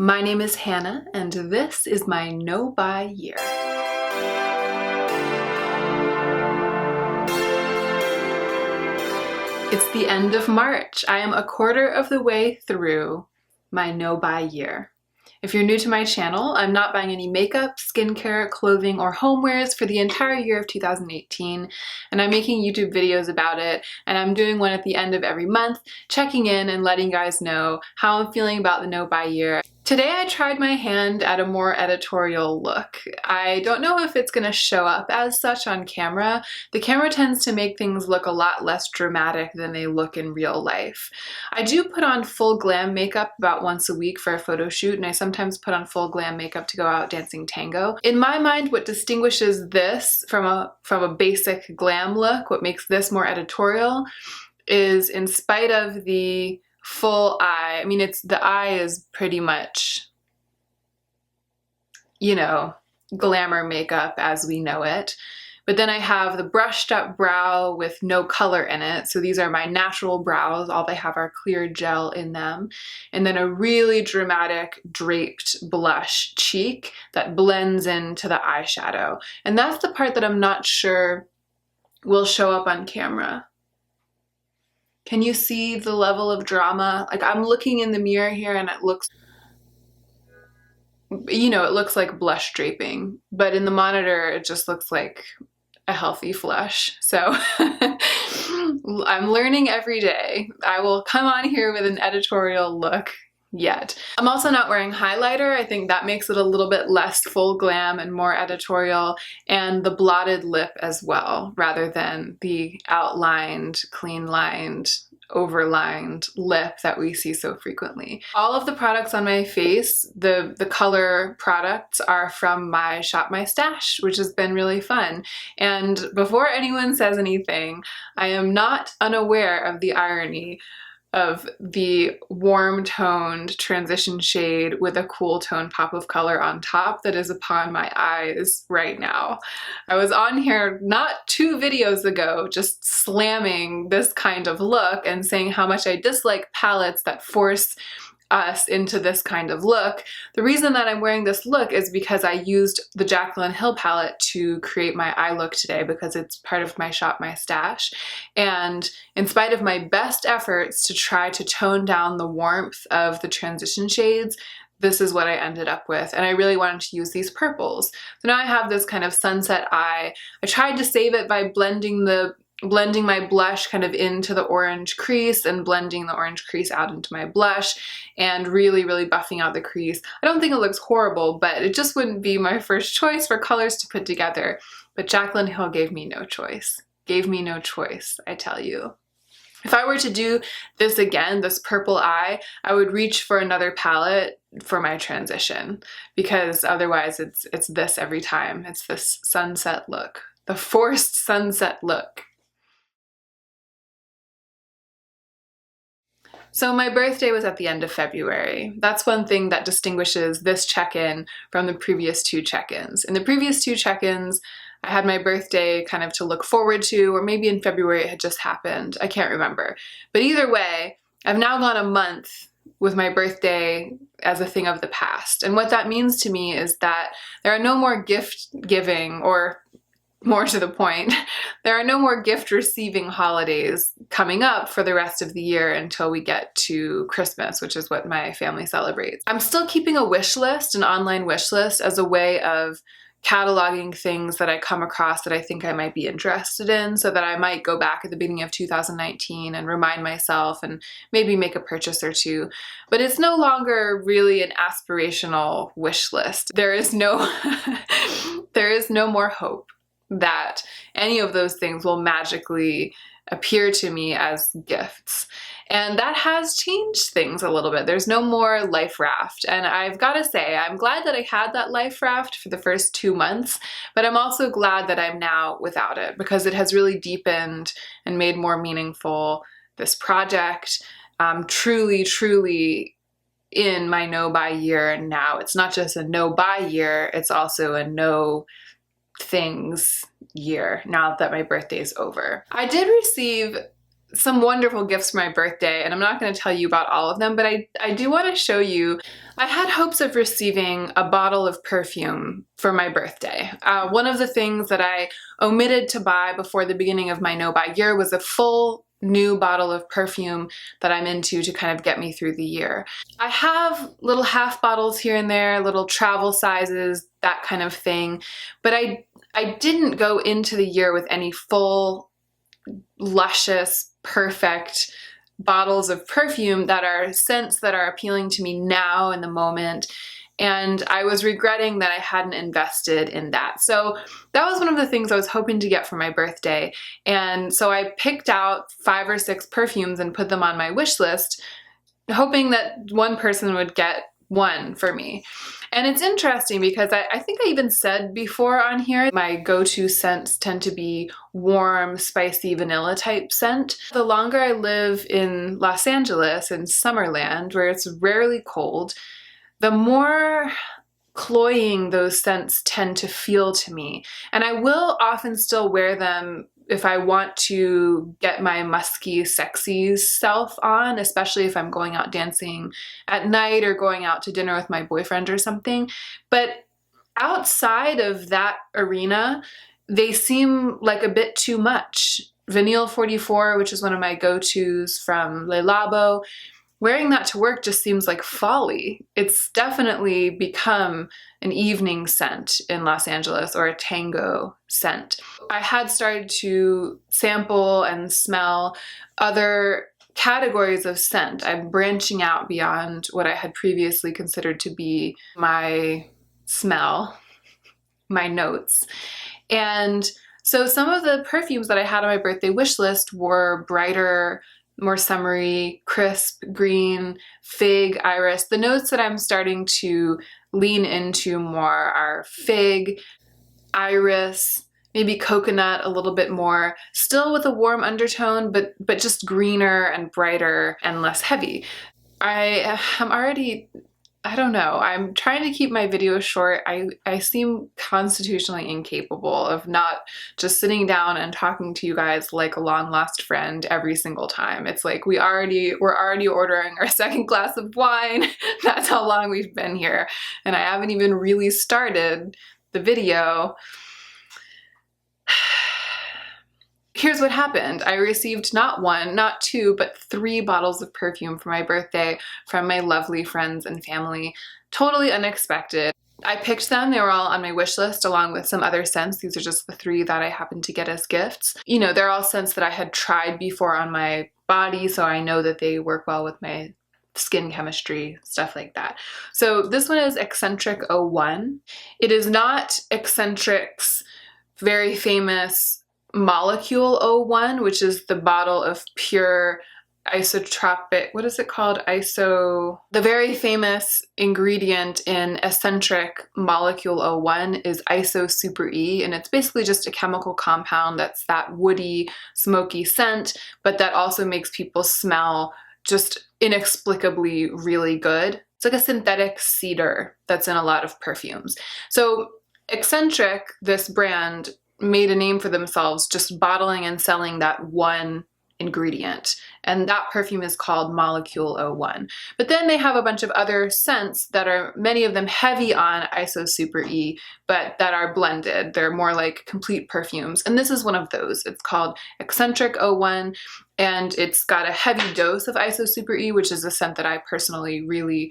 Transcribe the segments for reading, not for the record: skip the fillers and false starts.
My name is Hannah, and this is my no-buy year. It's the end of March. I am a quarter of the way through my no-buy year. If you're new to my channel, I'm not buying any makeup, skincare, clothing, or homewares for the entire year of 2018, and I'm making YouTube videos about it, and I'm doing one at the end of every month, checking in and letting you guys know how I'm feeling about the no-buy year. Today I tried my hand at a more editorial look. I don't know if it's gonna show up as such on camera. The camera tends to make things look a lot less dramatic than they look in real life. I do put on full glam makeup about once a week for a photo shoot, and I sometimes put on full glam makeup to go out dancing tango. In my mind, what distinguishes this from a basic glam look, what makes this more editorial, is in spite of the full eye. I mean, the eye is pretty much, you know, glamour makeup as we know it. But then I have the brushed up brow with no color in it. So these are my natural brows. All they have are clear gel in them. And then a really dramatic draped blush cheek that blends into the eyeshadow. And that's the part that I'm not sure will show up on camera. Can you see the level of drama? Like, I'm looking in the mirror here and it looks, you know, it looks like blush draping, but in the monitor, it just looks like a healthy flush. So I'm learning every day. I will come on here with an editorial look yet. I'm also not wearing highlighter. I think that makes it a little bit less full glam and more editorial, and the blotted lip as well, rather than the outlined, clean lined, overlined lip that we see so frequently. All of the products on my face, the color products, are from my Shop My Stash, which has been really fun. And before anyone says anything, I am not unaware of the irony of the warm toned transition shade with a cool tone pop of color on top that is upon my eyes right now. I was on here not 2 videos ago just slamming this kind of look and saying how much I dislike palettes that force us into this kind of look. The reason that I'm wearing this look is because I used the Jaclyn Hill palette to create my eye look today, because it's part of my Shop My Stash. And in spite of my best efforts to try to tone down the warmth of the transition shades, this is what I ended up with. And I really wanted to use these purples. So now I have this kind of sunset eye. I tried to save it by blending my blush kind of into the orange crease and blending the orange crease out into my blush and really, really buffing out the crease. I don't think it looks horrible, but it just wouldn't be my first choice for colors to put together. But Jaclyn Hill gave me no choice. Gave me no choice, I tell you. If I were to do this again, this purple eye, I would reach for another palette for my transition, because otherwise it's this every time. It's this sunset look, the forced sunset look. So my birthday was at the end of February. That's one thing that distinguishes this check-in from the previous 2 check-ins. In the previous 2 check-ins, I had my birthday kind of to look forward to, or maybe in February it had just happened. I can't remember. But either way, I've now gone a month with my birthday as a thing of the past. And what that means to me is that there are no more gift giving, or more to the point, there are no more gift receiving holidays coming up for the rest of the year until we get to Christmas, which is what my family celebrates. I'm still keeping a wish list, an online wish list, as a way of cataloging things that I come across that I think I might be interested in, so that I might go back at the beginning of 2019 and remind myself and maybe make a purchase or 2. But it's no longer really an aspirational wish list. There is no more hope that any of those things will magically appear to me as gifts. And that has changed things a little bit. There's no more life raft. And I've got to say, I'm glad that I had that life raft for the first 2 months, but I'm also glad that I'm now without it, because it has really deepened and made more meaningful this project. Truly, truly in my no-buy year now. It's not just a no-buy year, it's also a no things year now that my birthday is over. I did receive some wonderful gifts for my birthday, and I'm not going to tell you about all of them, but I do want to show you. I had hopes of receiving a bottle of perfume for my birthday. One of the things that I omitted to buy before the beginning of my no-buy year was a full new bottle of perfume that I'm into to kind of get me through the year. I have little half bottles here and there, little travel sizes, that kind of thing, but I didn't go into the year with any full, luscious, perfect bottles of perfume that are scents that are appealing to me now in the moment. And I was regretting that I hadn't invested in that. So that was one of the things I was hoping to get for my birthday. And so I picked out 5 or 6 perfumes and put them on my wish list, hoping that one person would get one for me. And it's interesting because I think I even said before on here, my go-to scents tend to be warm, spicy, vanilla type scent. The longer I live in Los Angeles, in Summerland, where it's rarely cold, the more cloying those scents tend to feel to me. And I will often still wear them if I want to get my musky, sexy self on, especially if I'm going out dancing at night or going out to dinner with my boyfriend or something. But outside of that arena, they seem like a bit too much. Vanille 44, which is one of my go-tos from Le Labo, wearing that to work just seems like folly. It's definitely become an evening scent in Los Angeles, or a tango scent. I had started to sample and smell other categories of scent. I'm branching out beyond what I had previously considered to be my smell, my notes. And so some of the perfumes that I had on my birthday wish list were brighter, more summery, crisp, green, fig, iris. The notes that I'm starting to lean into more are fig, iris, maybe coconut a little bit more, still with a warm undertone, but just greener and brighter and less heavy. I am already, I don't know, I'm trying to keep my videos short. I seem constitutionally incapable of not just sitting down and talking to you guys like a long lost friend every single time. It's like we're already ordering our second glass of wine. That's how long we've been here. And I haven't even really started the video. Here's what happened. I received not 1, not 2, but 3 bottles of perfume for my birthday from my lovely friends and family. Totally unexpected. I picked them. They were all on my wish list along with some other scents. These are just the 3 that I happened to get as gifts. You know, they're all scents that I had tried before on my body, so I know that they work well with my skin chemistry, stuff like that. So this one is Eccentric 01. It is not Eccentric's very famous Molecule 01, which is the bottle of pure isotropic, what is it called? The very famous ingredient in Eccentric Molecule 01 is iso super E, and it's basically just a chemical compound that's that woody, smoky scent, but that also makes people smell just inexplicably really good. It's like a synthetic cedar that's in a lot of perfumes. So Eccentric, this brand, made a name for themselves just bottling and selling that one ingredient, and that perfume is called Molecule 01. But then they have a bunch of other scents that are, many of them heavy on iso super E, but that are blended. They're more like complete perfumes, and this is one of those. It's called Eccentric 01, and it's got a heavy dose of iso super E, which is a scent that I personally really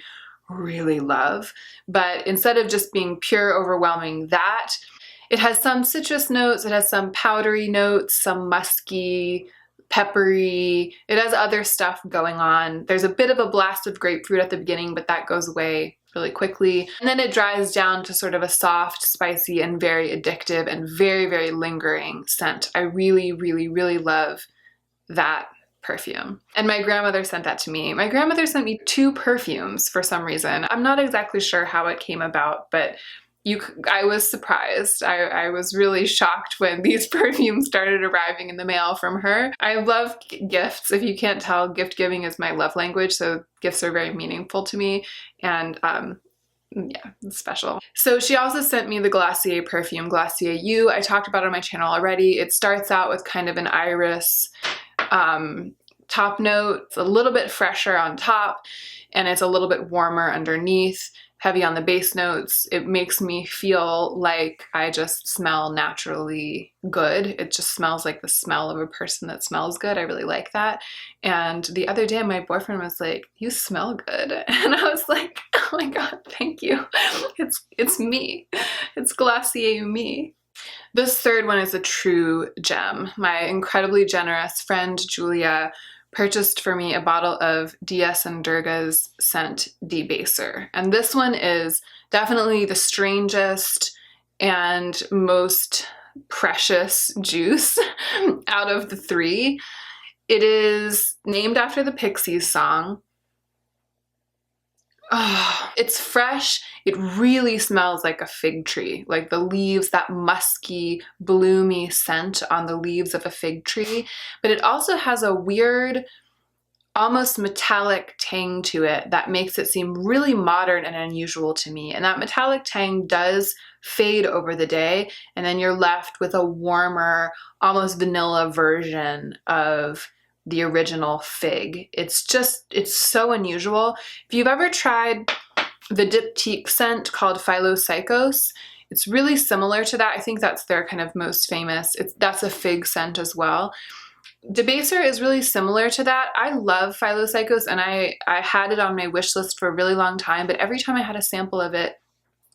love. But instead of just being pure overwhelming that, it has some citrus notes, it has some powdery notes, some musky, peppery. It has other stuff going on. There's a bit of a blast of grapefruit at the beginning, but that goes away really quickly. And then it dries down to sort of a soft, spicy, and very addictive and very lingering scent. I really love that perfume. And my grandmother sent that to me. My grandmother sent me 2 perfumes for some reason. I'm not exactly sure how it came about, but I was surprised. I was really shocked when these perfumes started arriving in the mail from her. I love gifts. If you can't tell, gift giving is my love language, so gifts are very meaningful to me, and yeah, it's special. So she also sent me the Glossier perfume, Glossier You. I talked about it on my channel already. It starts out with kind of an iris top note. It's a little bit fresher on top and it's a little bit warmer underneath, heavy on the base notes. It makes me feel like I just smell naturally good. It just smells like the smell of a person that smells good. I really like that. And the other day my boyfriend was like, "You smell good." And I was like, "Oh my God, thank you." It's me. It's Glossier me. This third one is a true gem. My incredibly generous friend Julia purchased for me a bottle of DS and Durga's scent debaser. And this one is definitely the strangest and most precious juice out of the three. It is named after the Pixies song. Oh, it's fresh. It really smells like a fig tree, like the leaves, that musky, bloomy scent on the leaves of a fig tree. But it also has a weird, almost metallic tang to it that makes it seem really modern and unusual to me. And that metallic tang does fade over the day, and then you're left with a warmer, almost vanilla version of the original fig. It's so unusual. If you've ever tried the diptyque scent called Philopsychos, it's really similar to that. I think that's their kind of most famous. That's a fig scent as well. Debaser is really similar to that. I love Philopsychos and I had it on my wish list for a really long time, but every time I had a sample of it,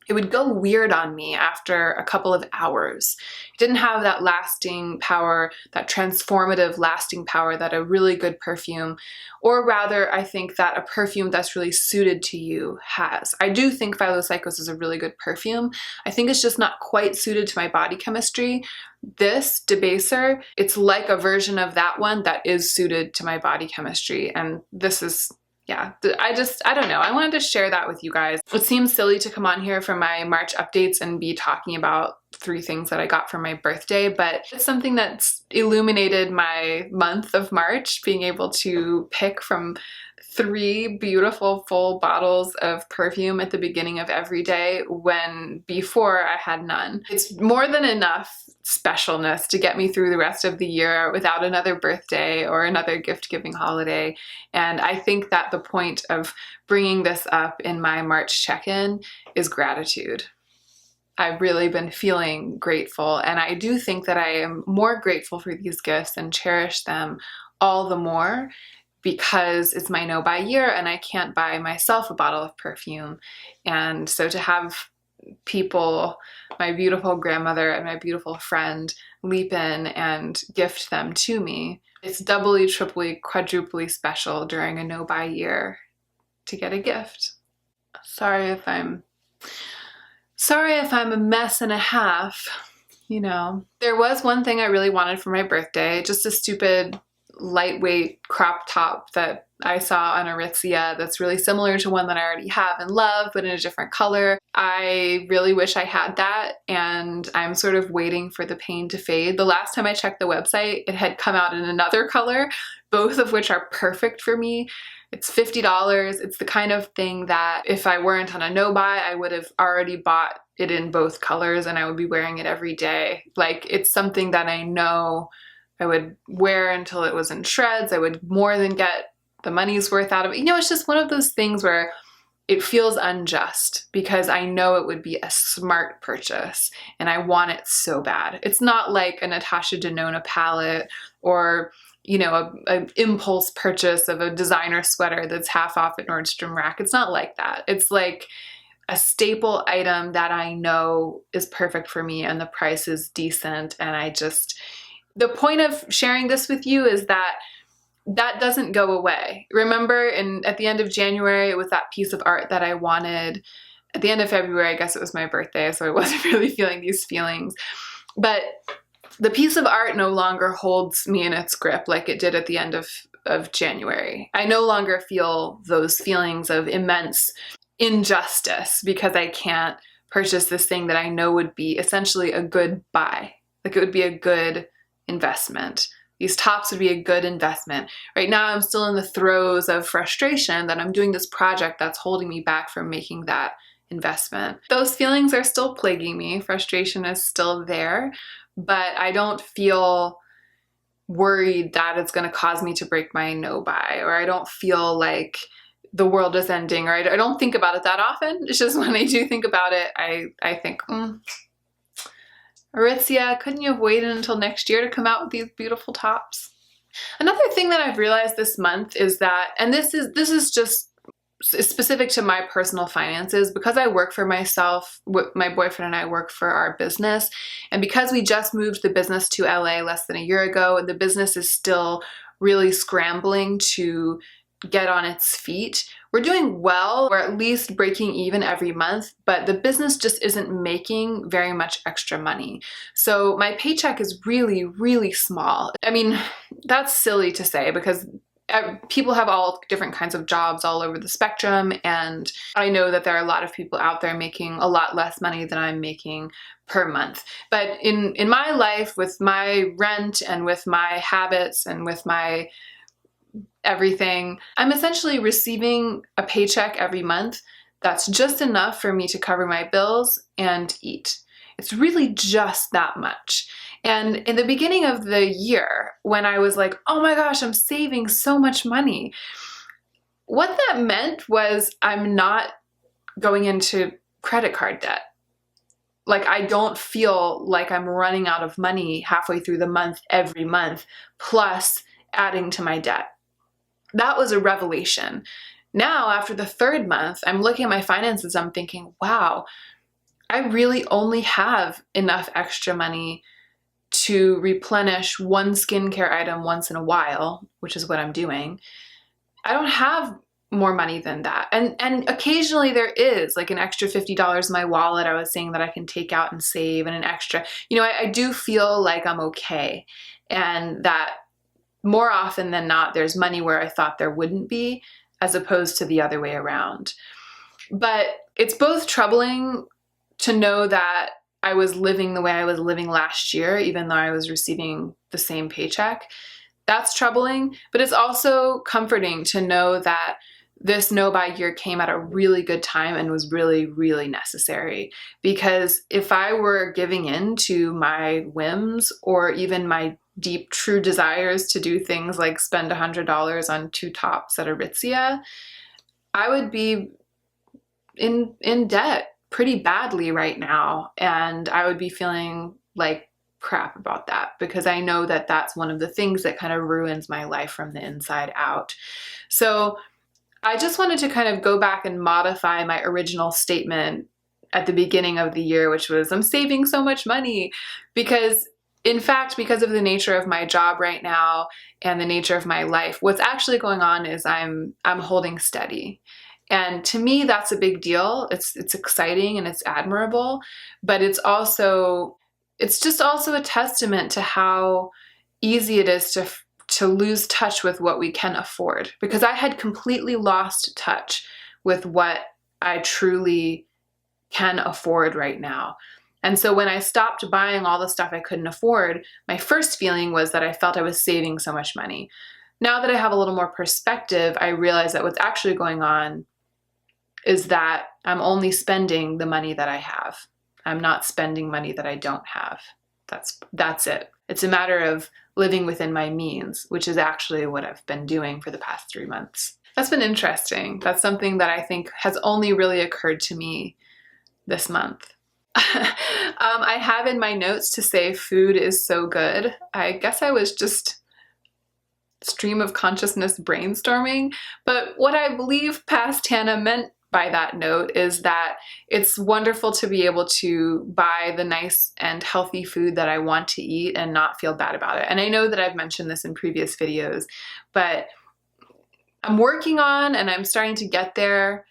it would go weird on me after a couple of hours. It didn't have that lasting power, that transformative lasting power that a really good perfume, or rather I think that a perfume that's really suited to you has. I do think Philopsychos is a really good perfume. I think it's just not quite suited to my body chemistry. This debaser, it's like a version of that one that is suited to my body chemistry, and this is, yeah, I don't know. I wanted to share that with you guys. It seems silly to come on here for my March updates and be talking about 3 things that I got for my birthday, but it's something that's illuminated my month of March, being able to pick from 3 beautiful full bottles of perfume at the beginning of every day when before I had none. It's more than enough specialness to get me through the rest of the year without another birthday or another gift-giving holiday. And I think that the point of bringing this up in my March check-in is gratitude. I've really been feeling grateful, and I do think that I am more grateful for these gifts and cherish them all the more because it's my no-buy year and I can't buy myself a bottle of perfume. And so to have people, my beautiful grandmother and my beautiful friend, leap in and gift them to me, it's doubly, triply, quadruply special during a no-buy year to get a gift. Sorry if I'm a mess and a half, you know. There was one thing I really wanted for my birthday, just a stupid lightweight crop top that I saw on Aritzia that's really similar to one that I already have and love, but in a different color. I really wish I had that, and I'm sort of waiting for the pain to fade. The last time I checked the website, it had come out in another color, both of which are perfect for me. It's $50. It's the kind of thing that if I weren't on a no-buy, I would have already bought it in both colors and I would be wearing it every day. Like, it's something that I know I would wear until it was in shreds. I would more than get the money's worth out of it. You know, it's just one of those things where it feels unjust because I know it would be a smart purchase and I want it so bad. It's not like a Natasha Denona palette or, you know, an impulse purchase of a designer sweater that's half off at Nordstrom Rack. It's not like that. It's like a staple item that I know is perfect for me and the price is decent. And the point of sharing this with you is that that doesn't go away. Remember, at the end of January, it was that piece of art that I wanted. At the end of February, I guess it was my birthday, so I wasn't really feeling these feelings. But the piece of art no longer holds me in its grip like it did at the end of January. I no longer feel those feelings of immense injustice because I can't purchase this thing that I know would be essentially a good buy. Like, it would be a good investment. These tops would be a good investment. Right now, I'm still in the throes of frustration that I'm doing this project that's holding me back from making that investment. Those feelings are still plaguing me. Frustration is still there, but I don't feel worried that it's going to cause me to break my no buy, or I don't feel like the world is ending, or I don't think about it that often. It's just when I do think about it, I think, Aritzia, couldn't you have waited until next year to come out with these beautiful tops? Another thing that I've realized this month is that, and this is just specific to my personal finances, because I work for myself, my boyfriend and I work for our business, and because we just moved the business to LA less than a year ago, and the business is still really scrambling to get on its feet. We're doing well, we're at least breaking even every month, but the business just isn't making very much extra money. So my paycheck is really, really small. I mean, that's silly to say because people have all different kinds of jobs all over the spectrum, and I know that there are a lot of people out there making a lot less money than I'm making per month. But in my life, with my rent and with my habits and with my everything, I'm essentially receiving a paycheck every month that's just enough for me to cover my bills and eat. It's really just that much. And in the beginning of the year, when I was like, oh my gosh, I'm saving so much money, what that meant was I'm not going into credit card debt. Like, I don't feel like I'm running out of money halfway through the month every month, plus adding to my debt. That was a revelation. Now, after the third month, I'm looking at my finances, I'm thinking, wow, I really only have enough extra money to replenish one skincare item once in a while, which is what I'm doing. I don't have more money than that. And occasionally there is like an extra $50 in my wallet I was saying that I can take out and save, and an extra, I do feel like I'm okay. And that more often than not, there's money where I thought there wouldn't be, as opposed to the other way around. But it's both troubling to know that I was living the way I was living last year, even though I was receiving the same paycheck. That's troubling, but it's also comforting to know that this no-buy year came at a really good time and was really, really necessary. Because if I were giving in to my whims or even my deep, true desires to do things like spend $100 on 2 tops at Aritzia, I would be in debt pretty badly right now, and I would be feeling like crap about that, because I know that that's one of the things that kind of ruins my life from the inside out. So I just wanted to kind of go back and modify my original statement at the beginning of the year, which was, I'm saving so much money, because in fact, because of the nature of my job right now and the nature of my life, what's actually going on is I'm holding steady. And to me, that's a big deal. It's exciting and it's admirable, but it's just also a testament to how easy it is to lose touch with what we can afford, because I had completely lost touch with what I truly can afford right now. And so when I stopped buying all the stuff I couldn't afford, my first feeling was that I felt I was saving so much money. Now that I have a little more perspective, I realize that what's actually going on is that I'm only spending the money that I have. I'm not spending money that I don't have. That's it. It's a matter of living within my means, which is actually what I've been doing for the past 3 months. That's been interesting. That's something that I think has only really occurred to me this month. I have in my notes to say food is so good. I guess I was just stream of consciousness brainstorming, but what I believe past Hannah meant by that note is that it's wonderful to be able to buy the nice and healthy food that I want to eat and not feel bad about it. And I know that I've mentioned this in previous videos, but I'm working on, and I'm starting to get there,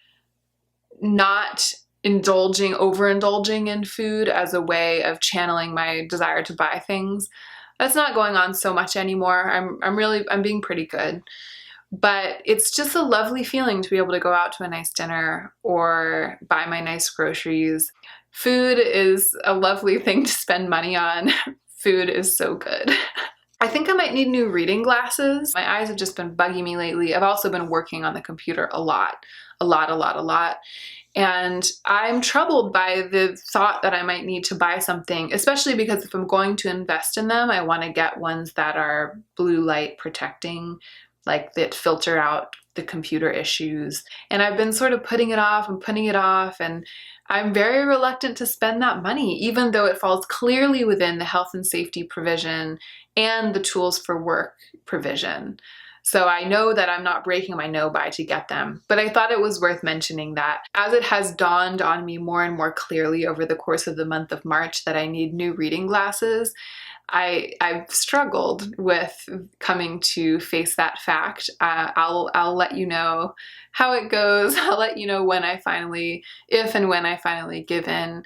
not overindulging in food as a way of channeling my desire to buy things. That's not going on so much anymore. I'm being pretty good. But it's just a lovely feeling to be able to go out to a nice dinner or buy my nice groceries. Food is a lovely thing to spend money on. Food is so good. I think I might need new reading glasses. My eyes have just been bugging me lately. I've also been working on the computer a lot. And I'm troubled by the thought that I might need to buy something, especially because if I'm going to invest in them, I want to get ones that are blue light protecting, like that filter out the computer issues. And I've been sort of putting it off and putting it off, and I'm very reluctant to spend that money, even though it falls clearly within the health and safety provision and the tools for work provision. So I know that I'm not breaking my no-buy to get them, but I thought it was worth mentioning that as it has dawned on me more and more clearly over the course of the month of March that I need new reading glasses, I've struggled with coming to face that fact. I'll let you know how it goes. I'll let you know when I finally, if and when I finally give in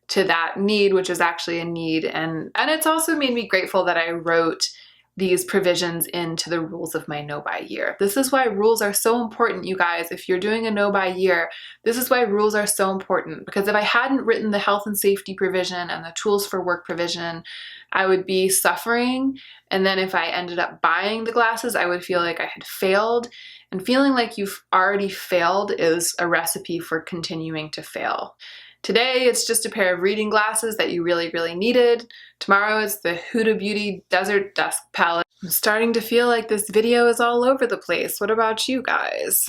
to that need, which is actually a need. And it's also made me grateful that I wrote these provisions into the rules of my no-buy year. This is why rules are so important, you guys. If you're doing a no-buy year, this is why rules are so important, because if I hadn't written the health and safety provision and the tools for work provision, I would be suffering. And then if I ended up buying the glasses, I would feel like I had failed. And feeling like you've already failed is a recipe for continuing to fail. Today, it's just a pair of reading glasses that you really, really needed. Tomorrow, it's the Huda Beauty Desert Dusk palette. I'm starting to feel like this video is all over the place. What about you guys?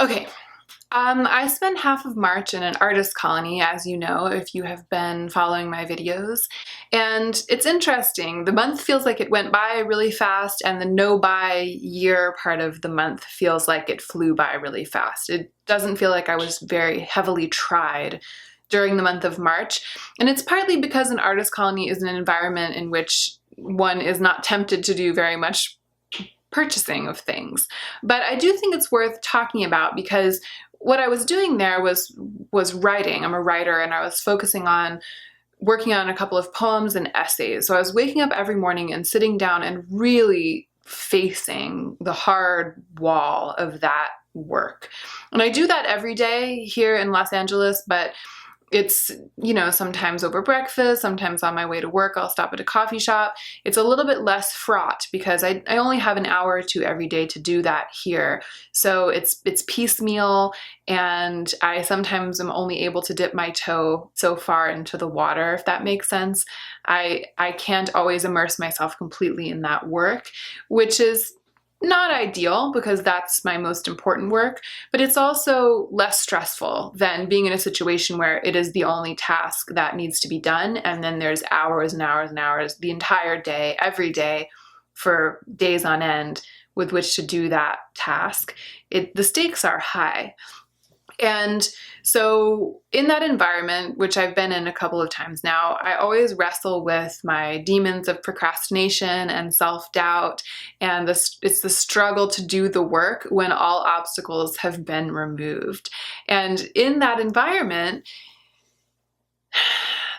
Okay. I spent half of March in an artist colony, as you know, if you have been following my videos. And it's interesting. The month feels like it went by really fast, and the no-buy year part of the month feels like it flew by really fast. It doesn't feel like I was very heavily tried during the month of March. And it's partly because an artist colony is an environment in which one is not tempted to do very much purchasing of things. But I do think it's worth talking about because what I was doing there was writing. I'm a writer, and I was focusing on working on a couple of poems and essays. So I was waking up every morning and sitting down and really facing the hard wall of that work. And I do that every day here in Los Angeles, but it's, you know, sometimes over breakfast, sometimes on my way to work, I'll stop at a coffee shop. It's a little bit less fraught because I only have an hour or two every day to do that here. So it's piecemeal, and I sometimes am only able to dip my toe so far into the water, if that makes sense. I can't always immerse myself completely in that work, which is not ideal because that's my most important work, but it's also less stressful than being in a situation where it is the only task that needs to be done, and then there's hours and hours and hours the entire day, every day, for days on end with which to do that task. The stakes are high. And so in that environment, which I've been in a couple of times now, I always wrestle with my demons of procrastination and self-doubt, and it's the struggle to do the work when all obstacles have been removed. And in that environment,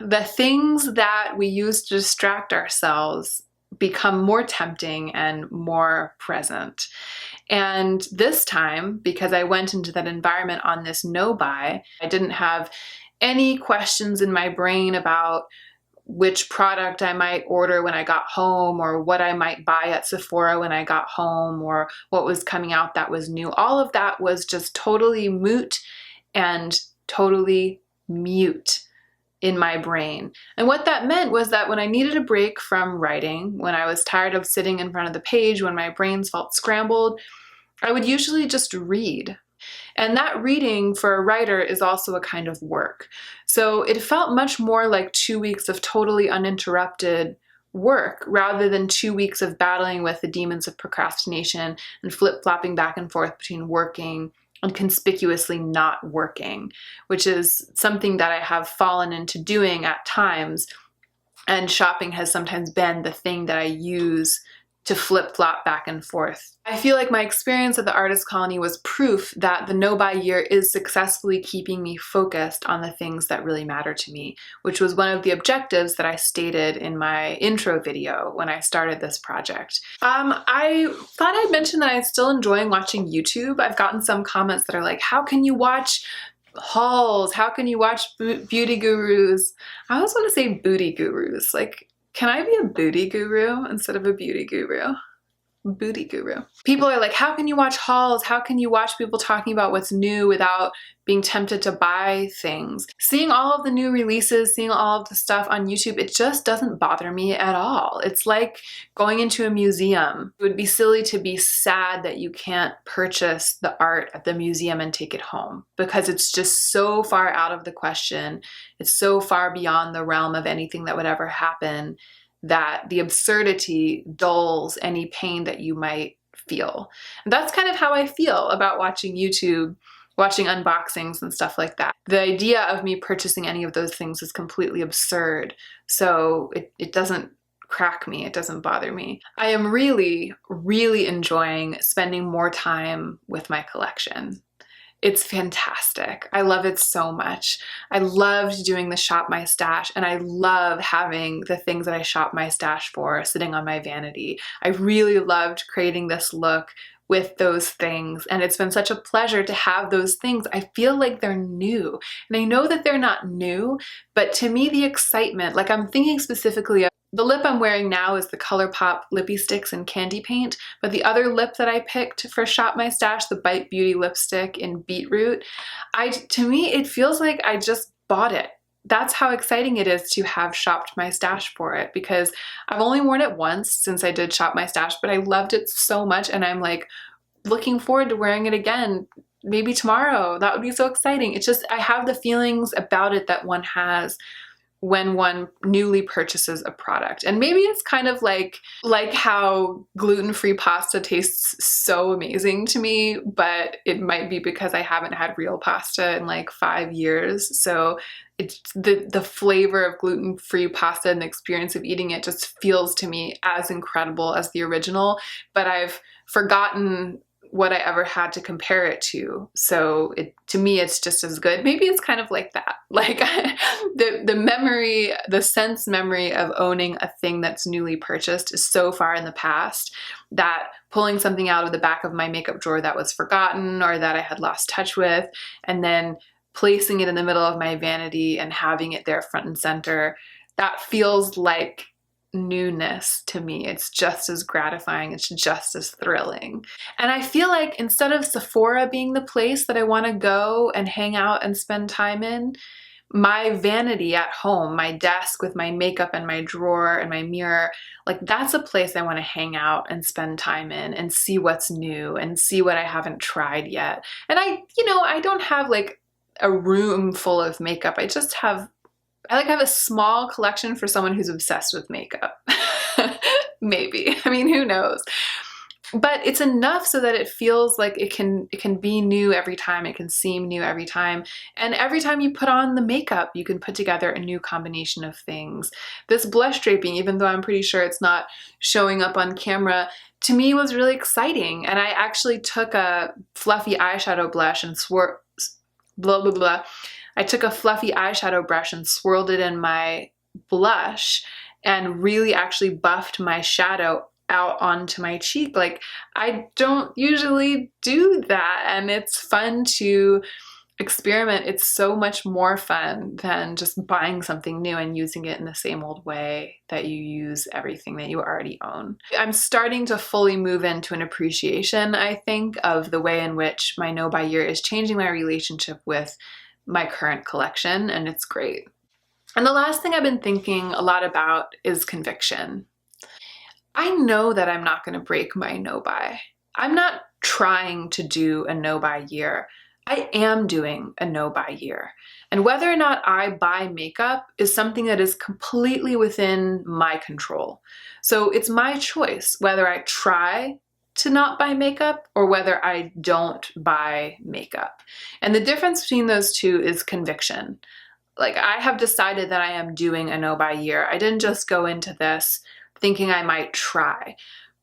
the things that we use to distract ourselves become more tempting and more present. And this time, because I went into that environment on this no-buy, I didn't have any questions in my brain about which product I might order when I got home, or what I might buy at Sephora when I got home, or what was coming out that was new. All of that was just totally moot and totally mute in my brain. And what that meant was that when I needed a break from writing, when I was tired of sitting in front of the page, when my brains felt scrambled, I would usually just read. And that reading for a writer is also a kind of work. So it felt much more like 2 weeks of totally uninterrupted work rather than 2 weeks of battling with the demons of procrastination and flip-flopping back and forth between working and conspicuously not working, which is something that I have fallen into doing at times. And shopping has sometimes been the thing that I use to flip-flop back and forth. I feel like my experience at the artist colony was proof that the no-buy year is successfully keeping me focused on the things that really matter to me, which was one of the objectives that I stated in my intro video when I started this project. I thought I'd mention that I'm still enjoying watching YouTube. I've gotten some comments that are like, how can you watch hauls? How can you watch beauty gurus? I always want to say booty gurus. Like, can I be a booty guru instead of a beauty guru? booty guru. People are like, how can you watch hauls? How can you watch people talking about what's new without being tempted to buy things? Seeing all of the new releases, seeing all of the stuff on YouTube, it just doesn't bother me at all. It's like going into a museum. It would be silly to be sad that you can't purchase the art at the museum and take it home, because it's just so far out of the question. It's so far beyond the realm of anything that would ever happen, that the absurdity dulls any pain that you might feel. And that's kind of how I feel about watching YouTube, watching unboxings and stuff like that. The idea of me purchasing any of those things is completely absurd. So it doesn't crack me, it doesn't bother me. I am really, really enjoying spending more time with my collection. It's fantastic. I love it so much. I loved doing the Shop My Stash, and I love having the things that I shop my stash for sitting on my vanity. I really loved creating this look with those things, and it's been such a pleasure to have those things. I feel like they're new, and I know that they're not new, but to me the excitement, like I'm thinking specifically of the lip I'm wearing now is the Colourpop Lippie Stix in Candy Paint, but the other lip that I picked for Shop My Stash, the Bite Beauty lipstick in Beetroot, to me it feels like I just bought it. That's how exciting it is to have shopped my stash for it, because I've only worn it once since I did Shop My Stash, but I loved it so much, and I'm like looking forward to wearing it again, maybe tomorrow. That would be so exciting. It's just, I have the feelings about it that one has when one newly purchases a product. And maybe it's kind of like how gluten-free pasta tastes so amazing to me, but it might be because I haven't had real pasta in like 5 years. So it's the flavor of gluten-free pasta and the experience of eating it just feels to me as incredible as the original, but I've forgotten what I ever had to compare it to. So to me, it's just as good. Maybe it's kind of like that. Like the memory, the sense memory of owning a thing that's newly purchased is so far in the past that pulling something out of the back of my makeup drawer that was forgotten or that I had lost touch with, and then placing it in the middle of my vanity and having it there front and center, that feels like newness to me. It's just as gratifying, it's just as thrilling. And I feel like instead of Sephora being the place that I want to go and hang out and spend time in, my vanity at home, my desk with my makeup and my drawer and my mirror, like that's a place I want to hang out and spend time in and see what's new and see what I haven't tried yet. And I don't have like a room full of makeup. I have a small collection for someone who's obsessed with makeup. Maybe. I mean, who knows? But it's enough so that it feels like it can be new every time. It can seem new every time. And every time you put on the makeup, you can put together a new combination of things. This blush draping, even though I'm pretty sure it's not showing up on camera, to me was really exciting. And I actually took a fluffy eyeshadow blush and I took a fluffy eyeshadow brush and swirled it in my blush and really actually buffed my shadow out onto my cheek. Like, I don't usually do that, and it's fun to experiment. It's so much more fun than just buying something new and using it in the same old way that you use everything that you already own. I'm starting to fully move into an appreciation, I think, of the way in which my No Buy Year is changing my relationship with my current collection, and it's great. And the last thing I've been thinking a lot about is conviction. I know that I'm not going to break my no buy. I'm not trying to do a no buy year. I am doing a no buy year. And whether or not I buy makeup is something that is completely within my control. So it's my choice whether I try to not buy makeup or whether I don't buy makeup. And the difference between those two is conviction. Like, I have decided that I am doing a no buy year. I didn't just go into this thinking I might try,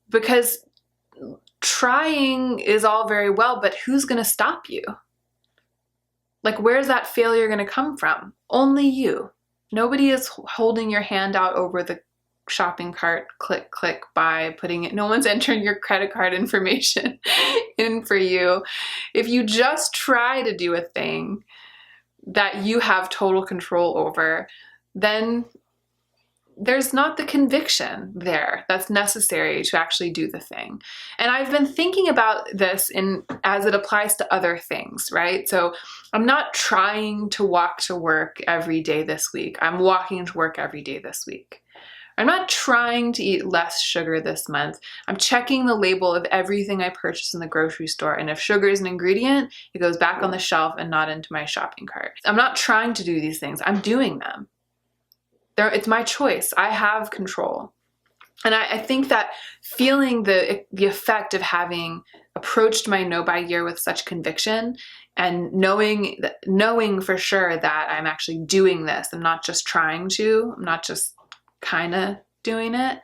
because trying is all very well, but who's going to stop you? Like, where's that failure going to come from? Only you. Nobody is holding your hand out over the shopping cart, click, click, buy, putting it. No one's entering your credit card information in for you. If you just try to do a thing that you have total control over, then there's not the conviction there that's necessary to actually do the thing. And I've been thinking about this as it applies to other things, right? So I'm not trying to walk to work every day this week. I'm walking to work every day this week. I'm not trying to eat less sugar this month. I'm checking the label of everything I purchase in the grocery store, and if sugar is an ingredient, it goes back on the shelf and not into my shopping cart. I'm not trying to do these things. I'm doing them. It's my choice. I have control. And I think that feeling the effect of having approached my no-buy year with such conviction and knowing for sure that I'm actually doing this, I'm not just trying to, I'm not just kind of doing it.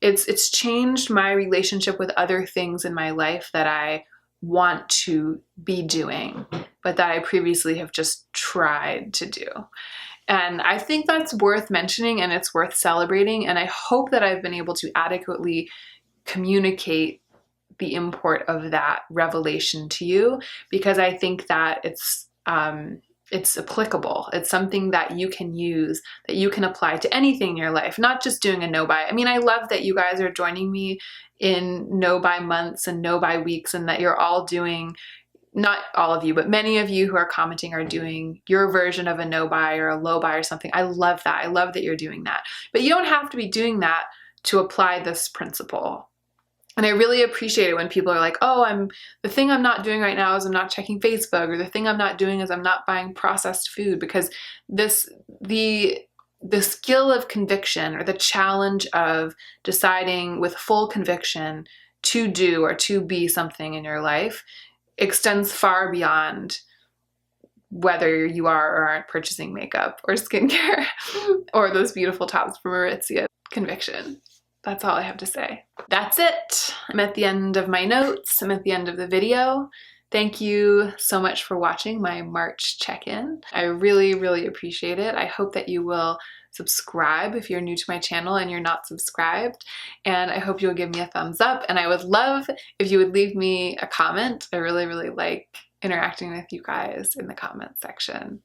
It's changed my relationship with other things in my life that I want to be doing, but that I previously have just tried to do. And I think that's worth mentioning, and it's worth celebrating. And I hope that I've been able to adequately communicate the import of that revelation to you, because I think that it's applicable. It's something that you can use, that you can apply to anything in your life, not just doing a no-buy. I mean, I love that you guys are joining me in no-buy months and no-buy weeks, and that you're all doing, not all of you, but many of you who are commenting are doing your version of a no-buy or a low-buy or something. I love that. I love that you're doing that. But you don't have to be doing that to apply this principle. And I really appreciate it when people are like, oh, the thing I'm not doing right now is I'm not checking Facebook, or the thing I'm not doing is I'm not buying processed food, because the skill of conviction, or the challenge of deciding with full conviction to do or to be something in your life extends far beyond whether you are or aren't purchasing makeup or skincare or those beautiful tops from Aritzia. Conviction. That's all I have to say. That's it. I'm at the end of my notes. I'm at the end of the video. Thank you so much for watching my March check-in. I really, really appreciate it. I hope that you will subscribe if you're new to my channel and you're not subscribed. And I hope you'll give me a thumbs up. And I would love if you would leave me a comment. I really, really like interacting with you guys in the comment section.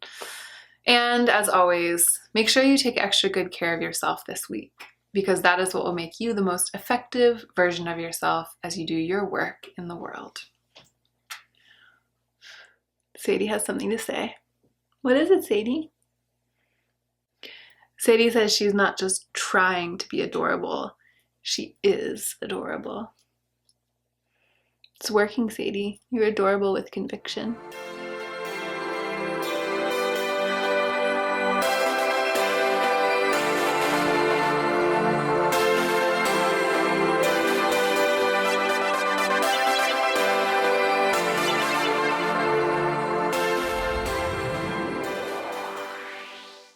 And as always, make sure you take extra good care of yourself this week, because that is what will make you the most effective version of yourself as you do your work in the world. Sadie has something to say. What is it, Sadie? Sadie says she's not just trying to be adorable, she is adorable. It's working, Sadie. You're adorable with conviction.